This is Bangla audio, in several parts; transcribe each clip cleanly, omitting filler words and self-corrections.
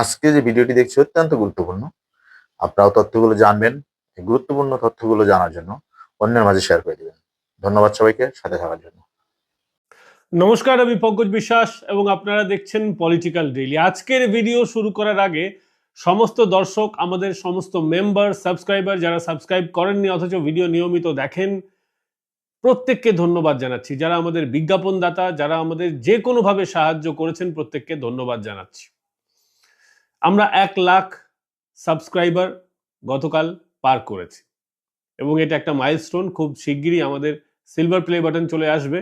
আজকে যে ভিডিওটি দেখছি অত্যন্ত গুরুত্বপূর্ণ। আপনারাও তথ্যগুলো জানবেন। এই গুরুত্বপূর্ণ তথ্যগুলো জানার জন্য অন্যের মাঝে শেয়ার করে দিবেন। ধন্যবাদ সবাইকে সাথে থাকার জন্য। নমস্কার, আমি পঙ্কজ বিশ্বাস এবং আপনারা দেখছেন পলিটিক্যাল ডেইলি। আজকের ভিডিও শুরু করার আগে সমস্ত দর্শক, আমাদের সমস্ত মেম্বার, সাবস্ক্রাইবার যারা সাবস্ক্রাইব করেননি অথচ ভিডিও নিয়মিত দেখেন, প্রত্যেককে ধন্যবাদ জানাচ্ছি। যারা আমাদের বিজ্ঞাপনদাতা, যারা আমাদের যে কোনোভাবে সাহায্য করেছেন, প্রত্যেককে ধন্যবাদ জানাচ্ছি। আমরা 1,00,000 সাবস্ক্রাইবার গতকাল পার করেছি এবং এটা একটা মাইলস্টোন। খুব শিগগিরই আমাদের সিলভার প্লে বাটন চলে আসবে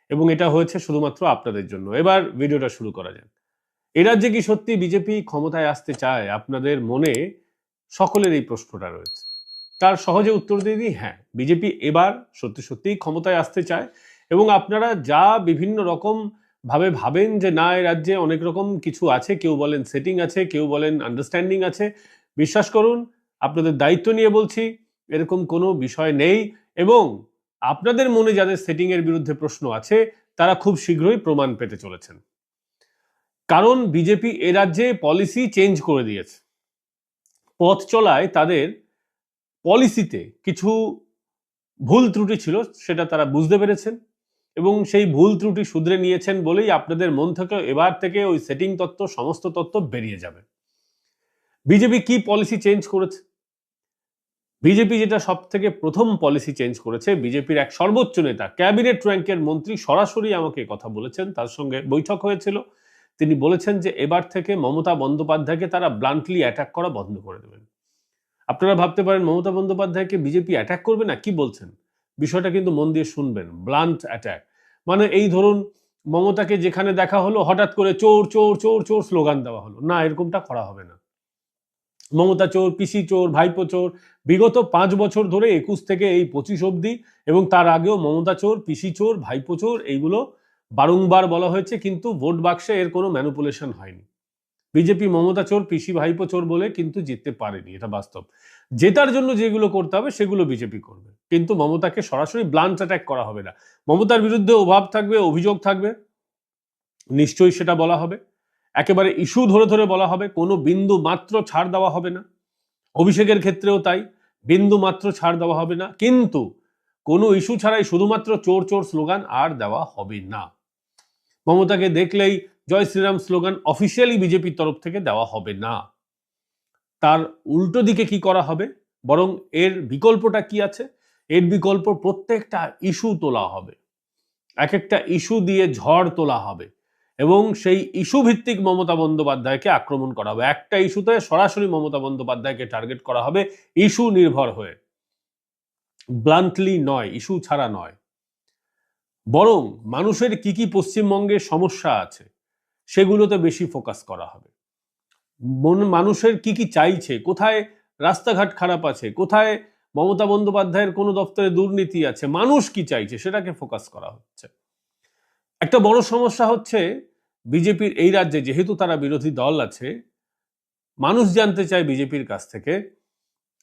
এবং এটা হয়েছে শুধুমাত্র আপনাদের জন্য। এবার ভিডিওটা শুরু করা যাক। এ রাজ্যে কি সত্যি বিজেপি ক্ষমতায় আসতে চায়? আপনাদের মনে সকলের এই প্রশ্নটা রয়েছে। তার সহজে উত্তর দিয়ে দিই, হ্যাঁ, বিজেপি এবার সত্যি সত্যিই ক্ষমতায় আসতে চায়। এবং আপনারা যা বিভিন্ন রকম ভাবে ভাবেন যে না, এ রাজ্যে অনেক রকম কিছু আছে, কেউ বলেন সেটিং আছে, কেউ বলেন আন্ডারস্ট্যান্ডিং আছে, বিশ্বাস করুন, আপনাদের দায়িত্ব নিয়ে বলছি, এরকম কোনো বিষয় নেই। এবং আপনাদের মনে যাদের সেটিং এর বিরুদ্ধে প্রশ্ন আছে, তারা খুব শীঘ্রই প্রমাণ পেতে চলেছেন। কারণ বিজেপি এ রাজ্যে পলিসি চেঞ্জ করে দিয়েছে। পথ চলায় তাদের পলিসিতে কিছু ভুল ত্রুটি ছিল, সেটা তারা বুঝতে পেরেছেন এবং সেই ভুল ত্রুটি শুধরে নিয়েছেন বলেই আপনাদের মন থেকে এবার থেকে ওই সেটিং তত্ত্ব, সমস্ত তত্ত্ব বেরিয়ে যাবে। বিজেপি কি পলিসি চেঞ্জ করেছে? বিজেপি যেটা সব থেকে প্রথম পলিসি চেঞ্জ করেছে, বিজেপির এক সর্বোচ্চ নেতা, ক্যাবিনেট র্যাঙ্কের মন্ত্রী সরাসরি আমাকে কথা বলেছেন, তার সঙ্গে বৈঠক হয়েছিল। তিনি বলেছেন যে এবার থেকে মমতা বন্দ্যোপাধ্যায়কে তারা ব্লান্টলি অ্যাটাক করা বন্ধ করে দেবেন। আপনারা ভাবতে পারেন মমতা বন্দ্যোপাধ্যায়কে বিজেপি অ্যাটাক করবে না, কি বলছেন? বিষয়টা কিন্তু মন দিয়ে শুনবেন। ব্লান্ট অ্যাটাক মানে এই ধরুন, মমতাকে যেখানে দেখা হলো হঠাৎ করে চোর চোর চোর চোর স্লোগান দেওয়া হলো না, এরকমটা করা হবে না। মমতা চোর, পিসি চোর, ভাইপো চোর, বিগত 5 বছর ধরে 21 থেকে এই 25 অব্দি এবং তার আগেও মমতা চোর, পিসি চোর, ভাইপো চোর, এইগুলো বারংবার বলা হয়েছে, কিন্তু ভোট বাক্সে এর কোনো ম্যানিপুলেশন হয়নি। বিজেপি মমতা চোর, পিসি ভাইপো চোর বলে কিন্তু জিততে পারেনি, এটা বাস্তব। জেতার জন্য যেগুলো করতে হবে সেগুলো বিজেপি করবে, কিন্তু মমতাকে সরাসরি ব্লান্ট অ্যাটাক করা হবে না। মমতার বিরুদ্ধে অভাব থাকবে, অভিযোগ থাকবে, নিশ্চয়ই সেটা বলা হবে। একেবারে ইস্যু ধরে ধরে বলা হবে, কোনো বিন্দু মাত্র ছাড় দেওয়া হবে না। অভিষেকের ক্ষেত্রেও তাই, বিন্দু মাত্র ছাড় দেওয়া হবে না, কিন্তু কোনো ইস্যু ছাড়াই শুধুমাত্র চোর চোর স্লোগান আর দেওয়া হবে না। মমতাকে দেখলেই জয় শ্রীরাম স্লোগান অফিসিয়ালি বিজেপির তরফ থেকে দেওয়া হবে না। তার উল্টো দিকে কি করা হবে, বরং এর বিকল্পটা কি আছে? এর বিকল্প প্রত্যেকটা ইস্যু তোলা হবে, এক একটা ইস্যু দিয়ে ঝড় তোলা হবে এবং সেই ইস্যু ভিত্তিক মমতা বন্দ্যোপাধ্যায়কে আক্রমণ করা হবে। একটা ইস্যুতে সরাসরি মমতা বন্দ্যোপাধ্যায়কে টার্গেট করা হবে, ইস্যু নির্ভর হয়ে, ব্লান্টলি নয়, ইস্যু ছাড়া নয়। বরং মানুষের কি কি পশ্চিমবঙ্গে সমস্যা আছে সেগুলোতে বেশি ফোকাস করা হবে। মানুষের কি কি চাইছে, কোথায় রাস্তাঘাট খারাপ আছে, কোথায় মমতা বন্দ্যোপাধ্যায়ের কোন দপ্তরে দুর্নীতি আছে, মানুষ কি চাইছে সেটাকে ফোকাস করা হচ্ছে। একটা বড় সমস্যা হচ্ছে বিজেপির এই রাজ্যে, যেহেতু তারা বিরোধী দল আছে, মানুষ জানতে চায় বিজেপির কাছ থেকে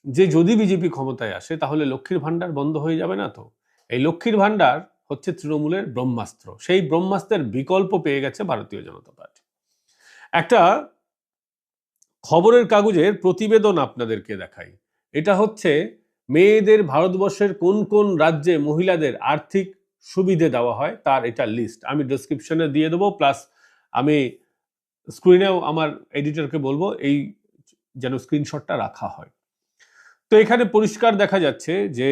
যে যদি বিজেপি ক্ষমতায় আসে তাহলে লক্ষ্মীর ভান্ডার বন্ধ হয়ে যাবে না তো? এই লক্ষ্মীর ভান্ডার হচ্ছে তৃণমূলের ব্রহ্মাস্ত্র, সেই ব্রহ্মাস্ত্রের বিকল্প পেয়ে গেছে ভারতীয় জনতা পার্টি। একটা খবরের কাগজের প্রতিবেদন আপনাদেরকে দেখাই। এটা হচ্ছে মেয়েদের ভারতবর্ষের কোন কোন রাজ্যে মহিলাদের আর্থিক সুবিধে দেওয়া হয় তার এটা লিস্ট। আমি ডেসক্রিপশনে দিয়ে দেবো, প্লাস আমি স্ক্রিনেও আমার এডিটরকে বলবো এই যেন স্ক্রিনশটটা রাখা হয়। তো এখানে পরিষ্কার দেখা যাচ্ছে যে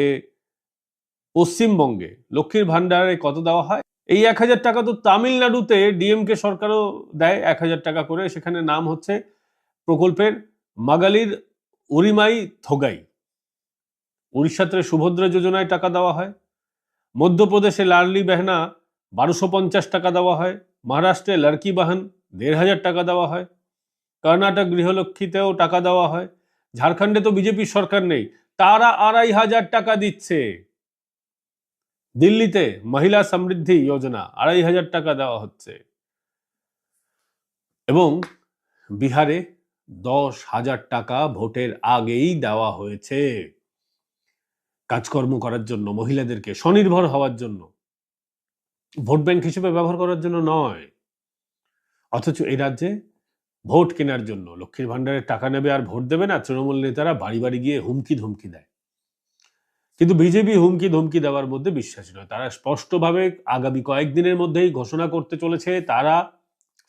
পশ্চিমবঙ্গে লক্ষ্মীর ভান্ডারে কত দেওয়া হয়। এই 1,000 টাকা তো তামিলনাড়ুতে ডিএমকে সরকারও দেয় 1,000 টাকা করে, সেখানে নাম হচ্ছে প্রকল্পের মাগালির উরিমাই থোগাই। উড়িষ্যাতে সুভদ্রা যোজনায় টাকা দেওয়া হয়। মধ্যপ্রদেশে লাডলি বেহনা 1250 টাকা দেওয়া হয়। মহারাষ্ট্রে লড়কি বাহন 1,500 টাকা দেওয়া হয়। কর্ণাটক গৃহলক্ষ্মীতেও টাকা দেওয়া হয়। ঝাড়খণ্ডে তো বিজেপির সরকার নেই, তারা 2,500 টাকা দিচ্ছে। দিল্লিতে মহিলা সমৃদ্ধি যোজনা 2,500 টাকা দেওয়া হচ্ছে এবং বিহারে 10,000 টাকা ভোটের আগেই দেওয়া হয়েছে কাজকর্ম করার জন্য, মহিলাদেরকে স্বনির্ভর হওয়ার জন্য, ভোট ব্যাংক হিসেবে ব্যবহার করার জন্য নয়। অথচ এই রাজ্যে ভোট কেনার জন্য লক্ষ্মীর ভান্ডারের টাকা নেবে আর ভোট দেবে না, তৃণমূল নেতারা বাড়ি বাড়ি গিয়ে হুমকি ধমকি দেয়। কিন্তু বিজেপি হুমকি ধমকি দেওয়ার মধ্যে বিশ্বাসী নয়। তারা স্পষ্টভাবে আগামী কয়েকদিনের মধ্যেই ঘোষণা করতে চলেছে তারা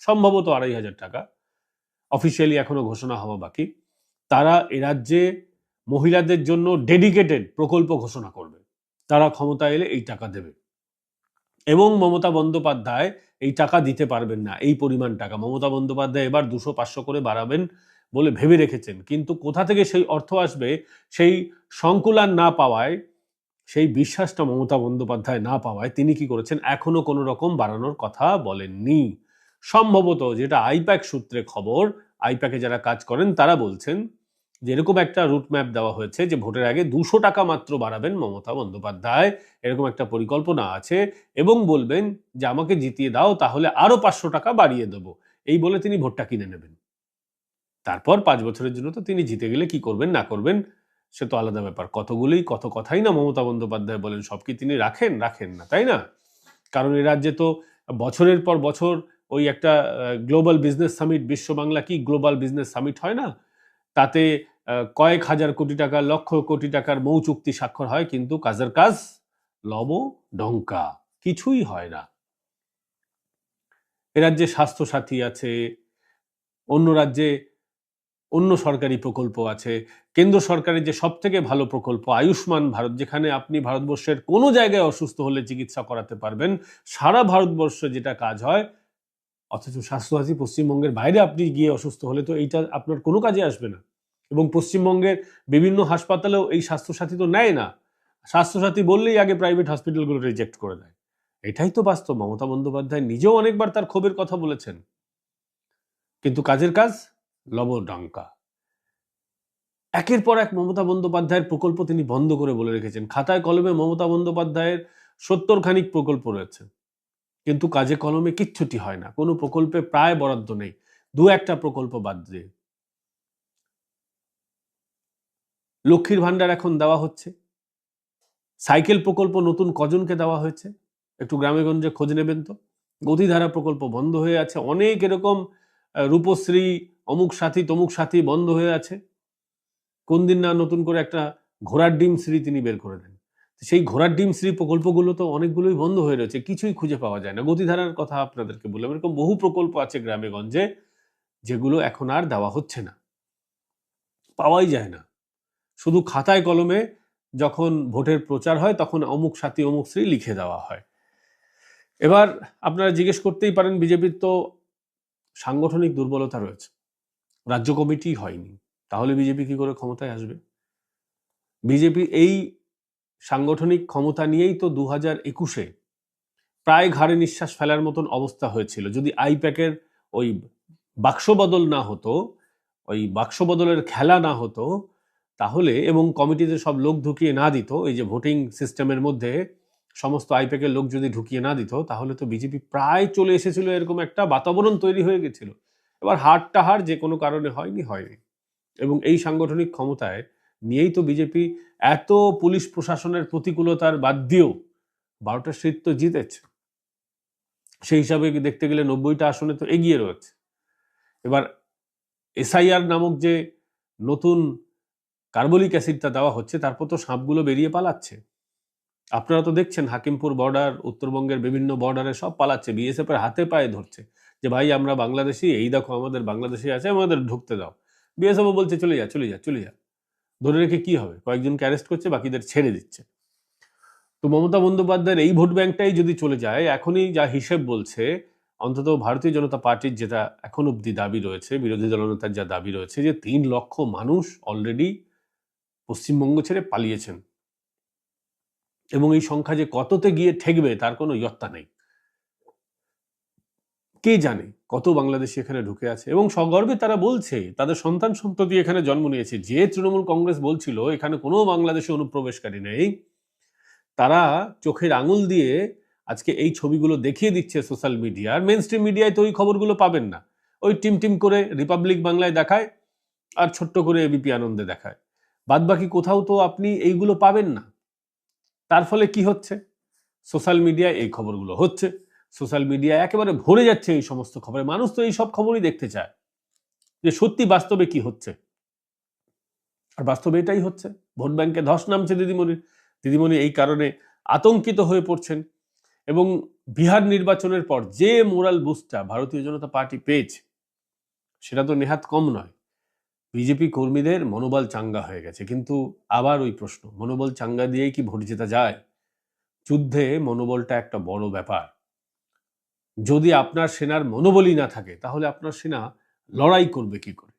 সম্ভবত 2,500 টাকা, অফিসিয়ালি এখনো ঘোষণা হওয়া বাকি, তারা এ রাজ্যে মহিলাদের জন্য ডেডিকেটেড প্রকল্প ঘোষণা করবে। তারা ক্ষমতা এলে এই টাকা দেবে। এবং মমতা বন্দ্যোপাধ্যায় এই টাকা দিতে পারবেন না, এই পরিমাণ টাকা। মমতা বন্দ্যোপাধ্যায় এবার 200-500 করে বাড়াবেন বলে ভেবে রেখেছেন, কিন্তু কোথা থেকে সেই অর্থ আসবে সেই সংকুলান না পাওয়ায়, সেই বিশ্বাসটা মমতা বন্দ্যোপাধ্যায় না পাওয়ায় তিনি কি করেছেন, এখনো কোনো রকম বাড়ানোর কথা বলেননি। সম্ভবত যেটা আইপ্যাক সূত্রে খবর, আইপ্যাকে যারা কাজ করেন তারা বলছেন যে এরকম একটা রুট ম্যাপ দেওয়া হয়েছে যে ভোটের আগে 200 টাকা মাত্র বাড়াবেন মমতা বন্দ্যোপাধ্যায়, এরকম একটা পরিকল্পনা আছে, এবং বলবেন যে আমাকে জিতিয়ে দাও তাহলে আরো 500 টাকা বাড়িয়ে দেবো, এই বলে তিনি ভোটটা কিনে নেবেন। তারপর 5 বছরের জন্য তো তিনি জিতে গেলে কি করবেন না করবেন সে তো আলাদা ব্যাপার। কত কথাই না মমতা বন্দ্যোপাধ্যায় বলেন, সব কি তিনি রাখেন না, তাই না? কারণ এই রাজ্যে তো বছরের পর বছর ওই একটা গ্লোবাল বিজনেস সামিট, বিশ্ব বাংলা কি গ্লোবাল বিজনেস সামিট হয় না, তাতে কয়েক হাজার কোটি টাকা, লক্ষ কোটি টাকার মৌ চুক্তি স্বাক্ষর হয়, কিন্তু কাজের কাজ লব ডঙ্কা, কিছুই হয় না। এ রাজ্যে স্বাস্থ্য সাথী আছে, অন্য রাজ্যে অন্য সরকারি প্রকল্প আছে, কেন্দ্র সরকারের যে সব থেকে ভালো প্রকল্প আয়ুষ্মান ভারত, যেখানে আপনি ভারতবর্ষের কোনো জায়গায় অসুস্থ হলে চিকিৎসা করাতে পারবেন, সারা ভারতবর্ষে যেটা কাজ হয়, অথচ স্বাস্থ্যসাথী পশ্চিমবঙ্গের বাইরে আপনি গিয়ে অসুস্থ হলে তো এইটা আপনার কোনো কাজে আসবে না। এবং পশ্চিমবঙ্গের বিভিন্ন হাসপাতালেও এই স্বাস্থ্যসাথী তো নেয় না, স্বাস্থ্যসাথী বললেই আগে প্রাইভেট হসপিটালগুলো রিজেক্ট করে দেয়। এটাই তো বাস্তব। মমতা বন্দ্যোপাধ্যায় নিজেও অনেকবার তার ক্ষোভের কথা বলেছেন, কিন্তু কাজের কাজ লবডঙ্কা। একের পর এক মমতা বন্দ্যোপাধ্যায়ের প্রকল্প তিনি বন্ধ করে বলে রেখেছেন। খাতায় কলমে মমতা বন্দ্যোপাধ্যায়ের 70 খানিক প্রকল্প রয়েছে, কিন্তু কাজে কলমে কিচ্ছুটি হয় না, কোনো প্রকল্পে প্রায় বরাদ্দ নেই, 2-1টা প্রকল্প বাদ দিয়ে। লক্ষ্মীর ভান্ডার এখন দেওয়া হচ্ছে, সাইকেল প্রকল্প নতুন কজনকে দেওয়া হয়েছে একটু গ্রামে গঞ্জে খোঁজ নেবেন তো। গতিধারা প্রকল্প বন্ধ হয়ে আছে, অনেক এরকম রূপশ্রী, অমুক সাথী তমুক সাথী বন্ধ হয়ে আছে। কোন দিন না নতুন করে একটা ঘোড়ার ডিম শ্রী তিনি বের করে দেন, সেই ঘোড়ার ডিম শ্রী প্রকল্পগুলো তো অনেকগুলোই বন্ধ হয়ে রয়েছে, কিছুই খুঁজে পাওয়া যায় না। গতিধারার কথা আপনাদেরকে বললাম, এরকম বহু প্রকল্প আছে গ্রামে গঞ্জে যেগুলো এখন আর দেওয়া হচ্ছে না, পাওয়াই যায় না। শুধু খাতায় কলমে যখন ভোটের প্রচার হয় তখন অমুক সাথী অমুক শ্রী লিখে দেওয়া হয়। এবার আপনারা জিজ্ঞেস করতেই পারেন, বিজেপির তো সাংগঠনিক দুর্বলতা রয়েছে, রাজ্য কমিটি হয়নি, তাহলে বিজেপি কি করে ক্ষমতায় আসবে? বিজেপি এই সাংগঠনিক ক্ষমতা নিয়েই তো 2021-এ প্রায় ঘাড়ে নিঃশ্বাস ফেলার মতন অবস্থা হয়েছিল। যদি আইপ্যাকের ওই বাক্স বদল না হতো, ওই বাক্স বদলের খেলা না হতো তাহলে, এবং কমিটিতে সব লোক ঢুকিয়ে না দিত, এই যে ভোটিং সিস্টেমের মধ্যে সমস্ত আইপ্যাকের লোক যদি ঢুকিয়ে না দিত, তাহলে তো বিজেপি প্রায় চলে এসেছিল, এরকম একটা বাতাবরণ তৈরি হয়ে গেছিল। এবার হার যে কোনো কারণে হয়নি। এবং এই সাংগঠনিক ক্ষমতায় নিয়েই তো বিজেপি এত পুলিশ প্রশাসনের প্রতিকূলতার বাদ দিয়েও 12টা সিট তো জিতেছে। সেই হিসাবে দেখতে গেলে 90টা আসনে তো এগিয়ে রয়েছে। এবার এসআইআর নামক যে নতুন কার্বলিক অ্যাসিডটা দেওয়া হচ্ছে, তারপর তো সাপগুলো বেরিয়ে পালাচ্ছে। আপনারা তো দেখছেন হাকিমপুর বর্ডার, উত্তরবঙ্গের বিভিন্ন বর্ডারে সব পালাচ্ছে, বিএসএফ এর হাতে পায়ে ধরছে যে ভাই আমরা বাংলাদেশি, এই দেখো আমাদের বাংলাদেশি আছে, আমাদের ঢুকতে দাও। বিএসএফ বলছে চলে যা। ধরে রেখে কি হবে, কয়েকজনকে অ্যারেস্ট করছে, বাকিদের ছেড়ে দিচ্ছে। তো মমতা বন্দ্যোপাধ্যায়ের এই ভোট ব্যাংকটাই যদি চলে যায়, এখনই যা হিসেব বলছে, অন্তত ভারতীয় জনতা পার্টির যেটা এখন অব্দি দাবি রয়েছে, বিরোধী দলনেতার যা দাবি রয়েছে, যে 3 লক্ষ মানুষ অলরেডি পশ্চিমবঙ্গ ছেড়ে পালিয়েছেন, এবং এই সংখ্যা যে কততে গিয়ে ঠেকবে তার কোনো ইয়ত্তা নেই। কে জানে কত বাংলাদেশি এখানে ঢুকে আছে, এবং সগর্বে তারা বলছে তাদের সন্তান সন্ততি এখানে জন্ম নিয়েছে। যে তৃণমূল কংগ্রেস বলছিল এখানে কোনো বাংলাদেশি অনুপ্রবেশকারী নেই, তারা চোখের আঙুল দিয়ে আজকে এই ছবিগুলো দেখিয়ে দিচ্ছে সোশ্যাল মিডিয়ার। মেন স্ট্রিম মিডিয়ায় তো ওই খবরগুলো পাবেন না, ওই টিম করে রিপাবলিক বাংলায় দেখায় আর ছোট্ট করে এবিপি আনন্দে দেখায়, বাদবাকি কোথাও তো আপনি এইগুলো পাবেন না। তার ফলে কি হচ্ছে, সোশ্যাল মিডিয়ায় এই খবরগুলো হচ্ছে, সোশ্যাল মিডিয়া একেবারে ভরে যাচ্ছে এই সমস্ত খবরে, মানুষ তো এই সব খবরই দেখতে চায়। যে সত্যি বাস্তবে কি হচ্ছে। আর বাস্তবে এটাই হচ্ছে, ভোট ব্যাংকে ধস নামছে দিদিমণি এই কারণে আতঙ্কিত হয়ে পড়ছেন। এবং বিহার নির্বাচনের পর যে মোরাল বুস্টটা ভারতীয় জনতা পার্টি পেয়েছে সেটা তো নেহাত কম নয়। বিজেপি কর্মীদের মনোবল চাঙ্গা হয়ে গেছে। কিন্তু আবার ওই প্রশ্ন, মনোবল চাঙ্গা দিয়েই কি ভোট জেতা যায়? যুদ্ধে মনোবলটা একটা বড় ব্যাপার। যদি আপনার সেনার মনোবলই না থাকে তাহলে আপনার সেনা লড়াই করবে কি করে?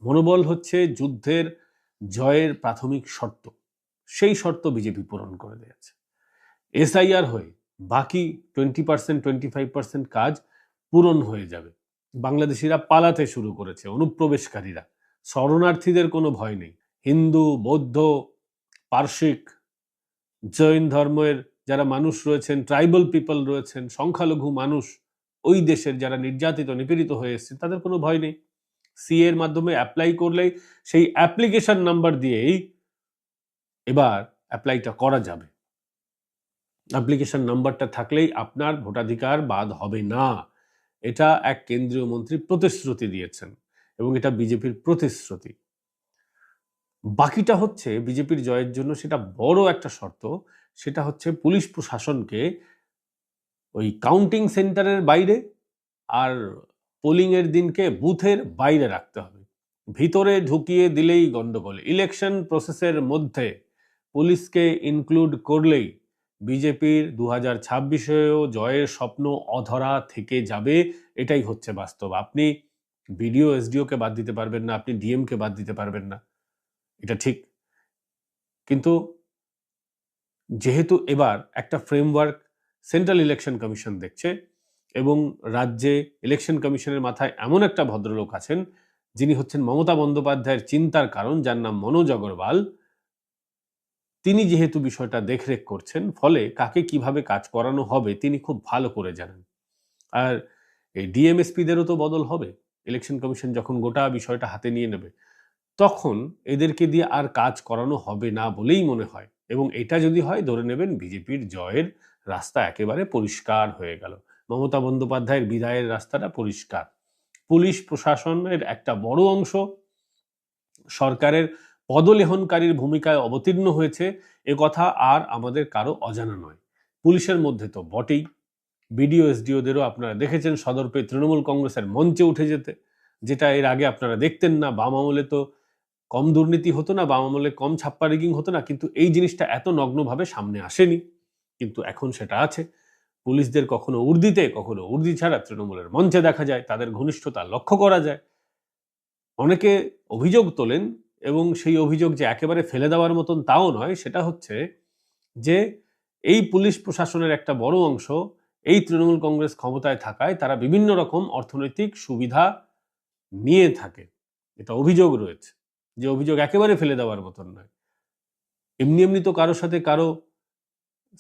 মনোবল হচ্ছে যুদ্ধের জয়ের প্রাথমিক শর্ত। সেই শর্ত বিজেপি পূরণ করে দিয়েছে। এসআইআর হয়ে বাকি 20%, 25% কাজ পূরণ হয়ে যাবে। বাংলাদেশিরা পালাতে শুরু করেছে, অনুপ্রবেশকারীরা। শরণার্থীদের কোনো ভয় নেই। হিন্দু, বৌদ্ধ, পার্শ্বিক, জৈন ধর্মের যারা মানুষ রয়েছেন, ট্রাইবাল পিপল রয়েছেন, সংখ্যালঘু মানুষ ওই দেশের যারা নির্যাতিত নিপীড়িত হয়ে এসেছে, তাদের কোনো ভয় নেই। সিএ এর মাধ্যমে অ্যাপ্লাই করলেই সেই অ্যাপ্লিকেশন নাম্বার দিয়েই এবার অ্যাপ্লাইটা করা যাবে। অ্যাপ্লিকেশন নাম্বারটা থাকলেই আপনার ভোটাধিকার বাদ হবে না। এটা এক কেন্দ্রীয় মন্ত্রী প্রতিশ্রুতি দিয়েছেন এবং এটা বিজেপির প্রতিশ্রুতি। বাকিটা হচ্ছে বিজেপির জয়ের জন্য সেটা বড় একটা শর্ত, সেটা হচ্ছে পুলিশ প্রশাসনকে ওই কাউন্টিং সেন্টারের বাইরে আর পোলিং এর দিনকে বুথের বাইরে রাখতে হবে। ভিতরে ঢুকিয়ে দিলেই গন্ডগোল। ইলেকশন প্রসেসের মধ্যে পুলিশকে ইনক্লুড করলেই বিজেপির 2026-এও জয়ের স্বপ্ন অধরা থেকে যাবে। এটাই হচ্ছে বাস্তব। আপনি বিডিও এসডিওকে বাদ দিতে পারবেন না, আপনি ডিএমকে বাদ দিতে পারবেন না, এটা ঠিক। কিন্তু যেহেতু এবার একটা ফ্রেমওয়ার্ক সেন্ট্রাল ইলেকশন কমিশন দেখছে এবং রাজ্যে ইলেকশন কমিশনের মাথায় এমন একটা ভদ্রলোক আছেন যিনি হচ্ছেন মমতা বন্দ্যোপাধ্যায়ের চিন্তার কারণ, যার নাম মনোজ অগরওয়াল, তিনি যেহেতু বিষয়টা দেখরেখ করছেন, ফলে কাকে কিভাবে কাজ করানো হবে তিনি খুব ভালো করে জানেন। আর এই ডিএমএসপিদেরও তো বদল হবে। ইলেকশন কমিশন যখন গোটা বিষয়টা হাতে নিয়ে নেবে তখন এদেরকে দিয়ে আর কাজ করানো হবে না বলেই মনে হয়। এবং এটা যদি হয়, ধরে নেবেন বিজেপির জয়ের রাস্তা একেবারে পরিষ্কার হয়ে গেল। মমতা বন্দ্যোপাধ্যায়ের বিদায়ের রাস্তাটা পরিষ্কার। পুলিশ প্রশাসনের একটা বড় অংশ সরকারের পদলেহনকারীর ভূমিকায় অবতীর্ণ হয়েছে, এ কথা আর আমাদের কারো অজানা নয়। পুলিশের মধ্যে তো বটেই, বিডিও এসডিওদেরও আপনারা দেখেছেন সদর পেয়ে তৃণমূল কংগ্রেসের মঞ্চে উঠে যেতে, যেটা এর আগে আপনারা দেখতেন না। বাম আমলে তো কম দুর্নীতি হতো না, বাম আমলে কম ছাপ্পা রিগিং হতো না, কিন্তু এই জিনিসটা এত নগ্নভাবে সামনে আসেনি। কিন্তু এখন সেটা আছে। পুলিশদের কখনো উর্দিতে, কখনো উর্দি ছাড়া তৃণমূলের মঞ্চে দেখা যায়, তাদের ঘনিষ্ঠতা লক্ষ্য করা যায়। অনেকে অভিযোগ তোলেন এবং সেই অভিযোগ যে একেবারে ফেলে দেওয়ার মতন তাও নয়, সেটা হচ্ছে যে এই পুলিশ প্রশাসনের একটা বড় অংশ এই তৃণমূল কংগ্রেস ক্ষমতায় থাকায় তারা বিভিন্ন রকম অর্থনৈতিক সুবিধা নিয়ে থাকে। এটা অভিযোগ রয়েছে, যে অভিযোগ একেবারে ফেলে দেওয়ার মতন নয়। এমনি এমনি তো কারোর সাথে কারো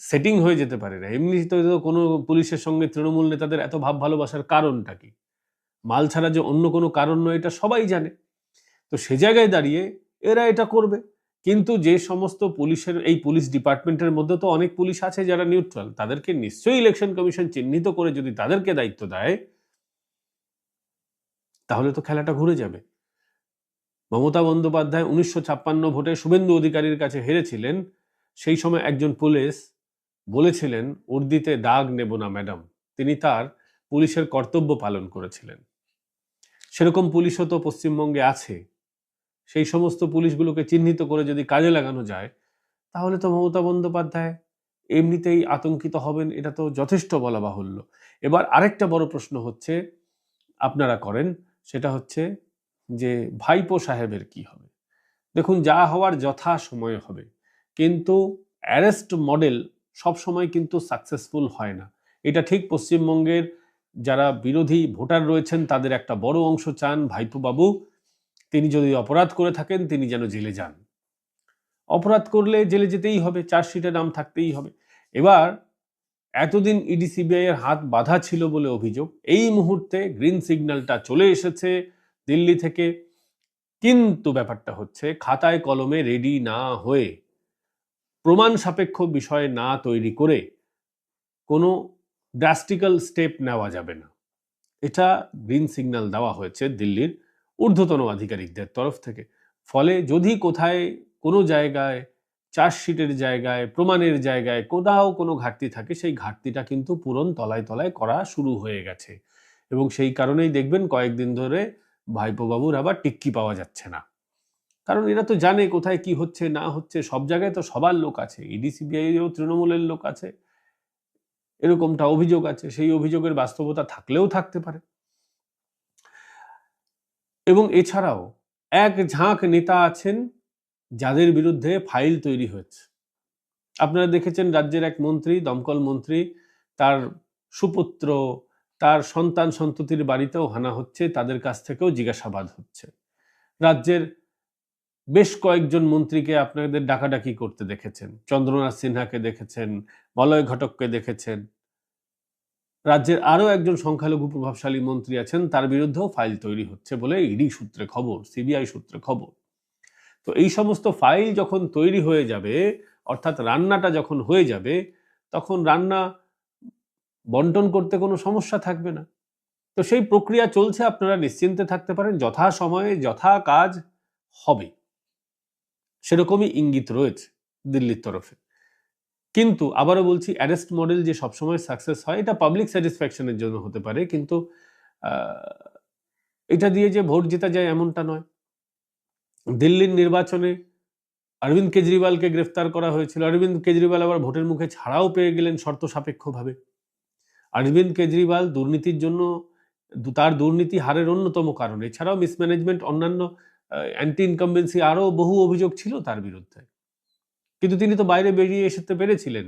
সেটিং হয়ে যেতে পারে না। এমনি তো কোনো পুলিশের সঙ্গে তৃণমূল নেতাদের এত ভাব ভালোবাসার কারণটা কি? মাল ছাড়া যে অন্য কোনো কারণ নয়, এটা সবাই জানে। তো সে জায়গায় দাঁড়িয়ে এরা এটা করবে। কিন্তু যে সমস্ত পুলিশের, এই পুলিশ ডিপার্টমেন্টের মধ্যে তো অনেক পুলিশ আছে যারা নিউট্রাল, তাদেরকে নিশ্চয়ই ইলেকশন কমিশন চিহ্নিত করে যদি তাদেরকে দায়িত্ব দেয় তাহলে তো খেলাটা ঘুরে যাবে। মমতা বন্দ্যোপাধ্যায় 1956 ভোটে শুভেন্দু অধিকারীর কাছে হেরেছিলেন। সেই সময় একজন পুলিশ বলেছিলেন, উর্দিতে দাগ নেব না ম্যাডাম। তিনি তার পুলিশের কর্তব্য পালন করেছিলেন। সেরকম পুলিশও তো পশ্চিমবঙ্গে আছে। সেই সমস্ত পুলিশগুলোকে চিহ্নিত করে যদি কাজে লাগানো যায় তাহলে তো মমতা বন্দ্যোপাধ্যায় এমনিতেই আতঙ্কিত হবেন, এটা তো যথেষ্ট বলা বাহুল্য। এবার আরেকটা বড় প্রশ্ন হচ্ছে আপনারা করেন, সেটা হচ্ছে যে ভাইপো সাহেবের কি হবে। দেখুন, যা হওয়ার যথা সময়ে হবে, কিন্তু অ্যারেস্ট মডেল সব সময় কিন্তু সাকসেসফুল হয় না। এটা ঠিক পশ্চিমবঙ্গের যারা বিরোধী ভোটার রয়েছেন তাদের একটা বড় অংশ চান ভাইপো বাবু তিনি যদি অপরাধ করে থাকেন তিনি যেন জেলে যান। অপরাধ করলে জেলে যেতেই হবে, চার্জশিটে নাম থাকতেই হবে। এবার এতদিন ইডি সিবিআই এর হাত বাঁধা ছিল বলে অভিযোগ, এই মুহূর্তে গ্রিন সিগন্যালটা চলে এসেছে দিল্লি থেকে। কিন্তু ব্যাপারটা হচ্ছে খাতায় কলমে রেডি না হয়ে, প্রমাণ সাপেক্ষ বিষয় না তৈরি করে কোনো ড্রাস্টিক্যাল স্টেপ নেওয়া যাবে না। এটা গ্রিন সিগন্যাল দেওয়া হয়েছে দিল্লির ঊর্ধ্বতন আধিকারিকদের তরফ থেকে। ফলে যদি কোথায় কোনো জায়গায় চার্জশিটের জায়গায়, প্রমাণের জায়গায় কোথাও কোনো ঘাটতি থাকে, সেই ঘাটতিটা কিন্তু পূরণ তলায় তলায় করা শুরু হয়ে গেছে। এবং সেই কারণেই দেখবেন কয়েকদিন ধরে ভাইপোবাবুর আবার টিক্কি পাওয়া যাচ্ছে না। কারণ এরা তো জানে কোথায় কি হচ্ছে না হচ্ছে, সব জায়গায় তো সবার লোক আছে, ইডি সিবিআইও তৃণমূলের লোক আছে, এরকমটা অভিযোগ আছে, সেই অভিযোগের বাস্তবতা থাকলেও থাকতে পারে। এবং এছাড়াও এক ঝাঁক নেতা আছেন যাদের বিরুদ্ধে ফাইল তৈরি হয়েছে। আপনারা দেখেছেন রাজ্যের এক মন্ত্রী, দমকল মন্ত্রী, তার সুপুত্র, তার সন্তান সন্ততির বাড়িতেও হানা হচ্ছে, তাদের কাছ থেকেও জিজ্ঞাসাবাদ হচ্ছে। রাজ্যের বেশ কয়েকজন মন্ত্রীকে আপনাদের ডাকাডাকি করতে দেখেছেন, চন্দ্রনাথ সিনহাকে দেখেছেন, মলয় ঘটককে দেখেছেন। রাজ্যের আরো একজন সংখ্যালঘু প্রভাবশালী মন্ত্রী আছেন, তার বিরুদ্ধেও ফাইল তৈরি হচ্ছে বলে ইডি সূত্রে খবর, সিবিআই সূত্রে খবর। তো এই সমস্ত ফাইল যখন তৈরি হয়ে যাবে, অর্থাৎ রান্নাটা যখন হয়ে যাবে, তখন রান্না বন্টন করতে কোনো সমস্যা থাকবে না। তো সেই প্রক্রিয়া চলছে, আপনারা নিশ্চিন্তে থাকতে পারেন, যথা সময়ে যথা কাজ হবে, সেরকমই ইঙ্গিত রয়েছে দিল্লির তরফে। কিন্তু আবারও বলছি, অ্যারেস্ট মডেল যে সবসময় সাকসেস হয়, এটা পাবলিক স্যাটিসফ্যাকশনের জন্য হতে পারে, কিন্তু এটা দিয়ে যে ভোট জেতা যায় এমনটা নয়। দিল্লির নির্বাচনে অরবিন্দ কেজরিওয়ালকে গ্রেফতার করা হয়েছিল, অরবিন্দ কেজরিওয়াল আবার ভোটের মুখে ছাড়াও পেয়ে গেলেন শর্ত সাপেক্ষভাবে। অরবিন্দ কেজরিওয়াল দুর্নীতির জন্য, তার দুর্নীতি হারের অন্যতম কারণ, এছাড়াও মিসম্যানেজমেন্ট, অন্যান্য অ্যান্টি ইনকামবেন্সি, আরও বহু অভিযোগ ছিল তার বিরুদ্ধে, কিন্তু তিনি তো বাইরে বেরিয়ে এসে পেরেছিলেন।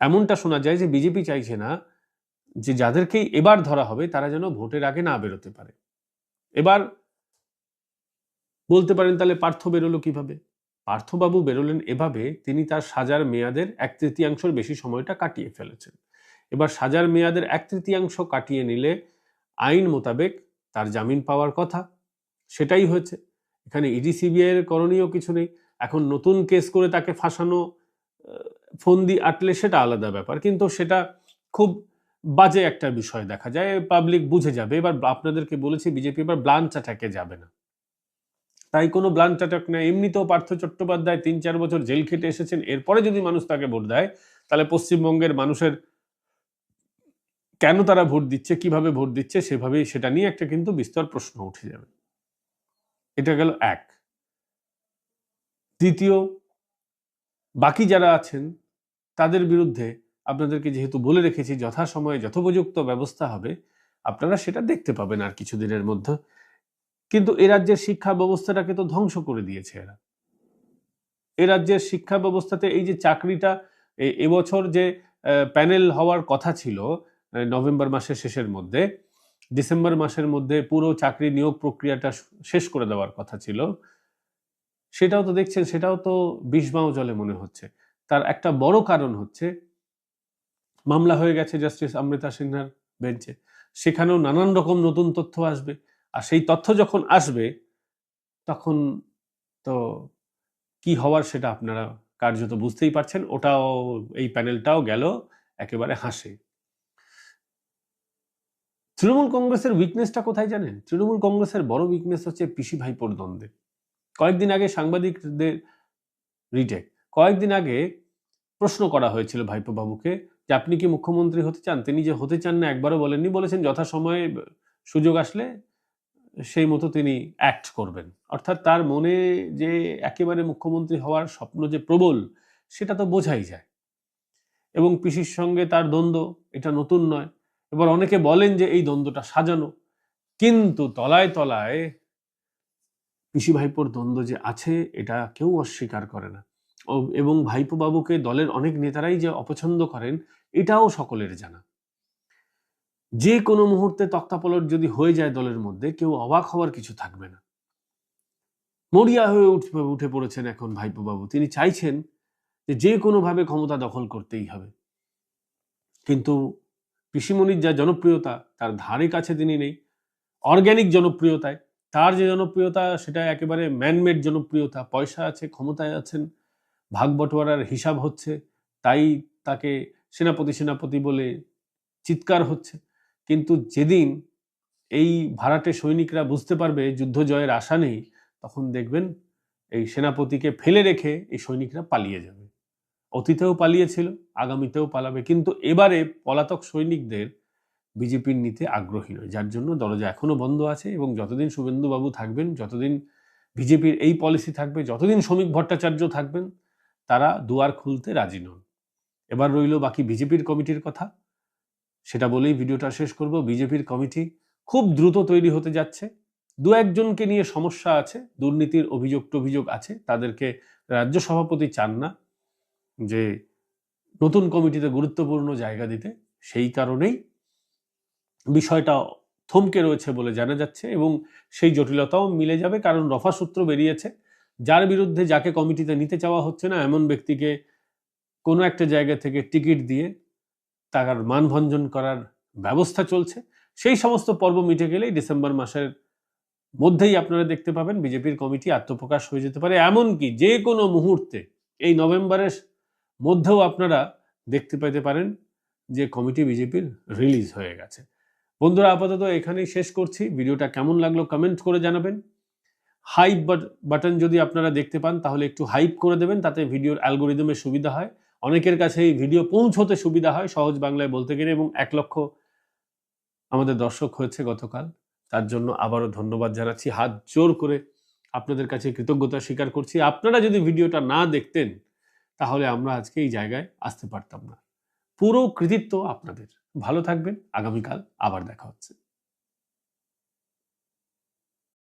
এমনটা শোনা যায় যে বিজেপি চাইছে না যে যাদেরকেই এবার ধরা হবে তারা যেন ভোটের আগে না বেরোতে পারে। এবার বলতে পারেন তাহলে পার্থ বেরোলো কিভাবে? পার্থবাবু বেরোলেন এভাবে, তিনি তার সাজার মেয়াদের 1/3 বেশি সময়টা কাটিয়ে ফেলেছেন। এবার সাজার মেয়াদের 1/3 কাটিয়ে নিলে আইন মোতাবেক তার জামিন পাওয়ার কথা, সেটাই হয়েছে। এখানে ইডি সিবিআই এর করণীয় কিছু নেই। এখন নতুন কেস করে তাকে ফাঁসানো, ফন্দি আটলে সেটা আলাদা ব্যাপার, কিন্তু সেটা খুব বাজে একটা বিষয় দেখা যায়, পাবলিক বুঝে যাবে। এবার আপনাদেরকে বলেছি বিজেপি এবার ব্লাঞ্চ অ্যাটাকে যাবে না, তাই কোনো ব্লাঞ্চ অ্যাটাক নেই। এমনিতেও পার্থ চট্টোপাধ্যায় 3-4 বছর জেল খেটে এসেছেন, এরপরে যদি মানুষ তাকে ভোট দেয়, তাহলে পশ্চিমবঙ্গের মানুষের কেন তারা ভোট দিচ্ছে, কিভাবে ভোট দিচ্ছে, সেভাবেই সেটা নিয়ে একটা কিন্তু বিস্তর প্রশ্ন উঠে যাবে। এটা গেল এক। দ্বিতীয়, বাকি যারা আছেন তাদের বিরুদ্ধে আপনাদেরকে যেহেতু বলে রেখেছি যথাসময়ে যথোপযুক্ত ব্যবস্থা হবে, আপনারা সেটা দেখতে পাবেন আর কিছুদিনের মধ্যে। কিন্তু এ রাজ্যের শিক্ষা ব্যবস্থাটাকে তো ধ্বংস করে দিয়েছে এরা। এ রাজ্যের শিক্ষা ব্যবস্থাতে এই যে চাকরিটা, এবছর যে প্যানেল হওয়ার কথা ছিল নভেম্বর মাসের শেষের মধ্যে, ডিসেম্বর মাসের মধ্যে পুরো চাকরি নিয়োগ প্রক্রিয়াটা শেষ করে দেওয়ার কথা ছিল, সেটাও তো দেখছেন, সেটাও তো বিষবাও জলে মনে হচ্ছে। তার একটা বড় কারণ হচ্ছে মামলা হয়ে গেছে জাস্টিস অমৃতা সিনহার বেঞ্চে, সেখানেও নানান রকম নতুন তথ্য আসবে, আর সেই তথ্য যখন আসবে তখন তো কি হওয়ার সেটা আপনারা কার্যত বুঝতেই পারছেন। ওটাও, এই প্যানেলটাও গেল একেবারে হাসে। তৃণমূল কংগ্রেসের উইকনেসটা কোথায় জানেন? তৃণমূল কংগ্রেসের বড় উইকনেস হচ্ছে পিসি ভাইপোর দ্বন্দ্বে। কয়েকদিন আগে সাংবাদিকদের রিটেক, কয়েকদিন আগে প্রশ্ন করা হয়েছিল ভাইপো বাবুকে যে আপনি কি মুখ্যমন্ত্রী হতে চান? তিনি যে হতে চান না একবারও বলেননি, বলেছেন যথাসময়ে সুযোগ আসলে সেই মতো তিনি অ্যাক্ট করবেন। অর্থাৎ তার মনে যে একেবারে মুখ্যমন্ত্রী হওয়ার স্বপ্ন যে প্রবল, সেটা তো বোঝাই যায়। এবং পিসির সঙ্গে তার দ্বন্দ্ব, এটা নতুন নয়। এবার অনেকে বলেন যে এই দ্বন্দ্বটা সাজানো, কিন্তু তলায় তলায় পিসি ভাইপোর দ্বন্দ্ব যে আছে এটা কেউ অস্বীকার করে না। এবং ভাইপো বাবুকে দলের অনেক নেতারাই যে অপছন্দ করেন, এটাও সকলের জানা। যে কোনো মুহূর্তে তক্তাপলট যদি হয়ে যায় দলের মধ্যে, কেউ অবাক হওয়ার কিছু থাকবে না। মরিয়া হয়ে উঠে পড়েছেন এখন ভাইপো বাবু, তিনি চাইছেন যে কোনোভাবে ক্ষমতা দখল করতেই হবে। কিন্তু পিসিমণির যা জনপ্রিয়তা, তার ধারে কাছে তিনি নেই। অর্গ্যানিক জনপ্রিয়তায়, তার যে জনপ্রিয়তা সেটা একেবারে ম্যানমেড জনপ্রিয়তা। পয়সা আছে, ক্ষমতায় আছেন, ভাগ বটোয়ারার হিসাব হচ্ছে, তাই তাকে সেনাপতি সেনাপতি বলে চিৎকার হচ্ছে। কিন্তু যেদিন এই ভাড়াটে সৈনিকরা বুঝতে পারবে যুদ্ধ জয়ের আশা নেই, তখন দেখবেন এই সেনাপতিকে ফেলে রেখে এই সৈনিকরা পালিয়ে যাবে। অতীতেও পালিয়েছিল, আগামীতেও পালাবে, কিন্তু এবারে পলাতক সৈনিকদের বিজেপির নিতে আগ্রহী নয়, যার জন্য দরজা এখনো বন্ধ আছে। এবং যতদিন শুভেন্দুবাবু থাকবেন, যতদিন বিজেপির এই পলিসি থাকবে, যতদিন শ্রমিক ভট্টাচার্য থাকবেন, তারা দুয়ার খুলতে রাজি নন। এবার রইল বাকি বিজেপির কমিটির কথা, সেটা বলেই ভিডিওটা শেষ করব। বিজেপির কমিটি খুব দ্রুত তৈরি হতে যাচ্ছে। দু একজনকে নিয়ে সমস্যা আছে, দুর্নীতির অভিযোগ আছে, তাদেরকে রাজ্য সভাপতি চান না যে নতুন কমিটিতে গুরুত্বপূর্ণ জায়গা দিতে, সেই কারণেই বিষয়টা থমকে রয়েছে বলে জানা যাচ্ছে। এবং সেই জটিলতাও মিলে যাবে, কারণ রফা সূত্র বেরিয়েছে, যার বিরুদ্ধে যাকে কমিটিতে নিতে চাওয়া হচ্ছে না এমন ব্যক্তিকে কোনো একটা জায়গা থেকে টিকিট দিয়ে তার মানভঞ্জন করার ব্যবস্থা চলছে। সেই সমস্ত পর্ব মিটে গেলেই ডিসেম্বর মাসের মধ্যেই আপনারা দেখতে পাবেন বিজেপির কমিটি আত্মপ্রকাশ হয়ে যেতে পারে। এমনকি যে কোনো মুহূর্তে এই নভেম্বরের মধ্যেও আপনারা দেখতে পেতে পারেন যে কমিটি বিজেপির রিলিজ হয়ে গেছে। বন্ধুরা, আপাতত এখানেই শেষ করছি। ভিডিওটা কেমন লাগলো কমেন্ট করে জানাবেন। হাইপ বাটন যদি আপনারা দেখতে পান তাহলে একটু হাইপ করে দেবেন, তাতে ভিডিওর অ্যালগোরিদমের সুবিধা হয়, অনেকের কাছে এই ভিডিও পৌঁছতে সুবিধা হয়, সহজ বাংলায় বলতে গেলে। এবং 1 লক্ষ আমাদের দর্শক হয়েছে গতকাল, তার জন্য আবারও ধন্যবাদ জানাচ্ছি, হাত জোর করে আপনাদের কাছে কৃতজ্ঞতা স্বীকার করছি। আপনারা যদি ভিডিওটা না দেখতেন তাহলে আমরা আজকে এই জায়গায় আসতে পারতাম না। পুরো কৃতিত্ব আপনাদের। ভালো থাকবেন, আগামীকাল আবার দেখা হচ্ছে।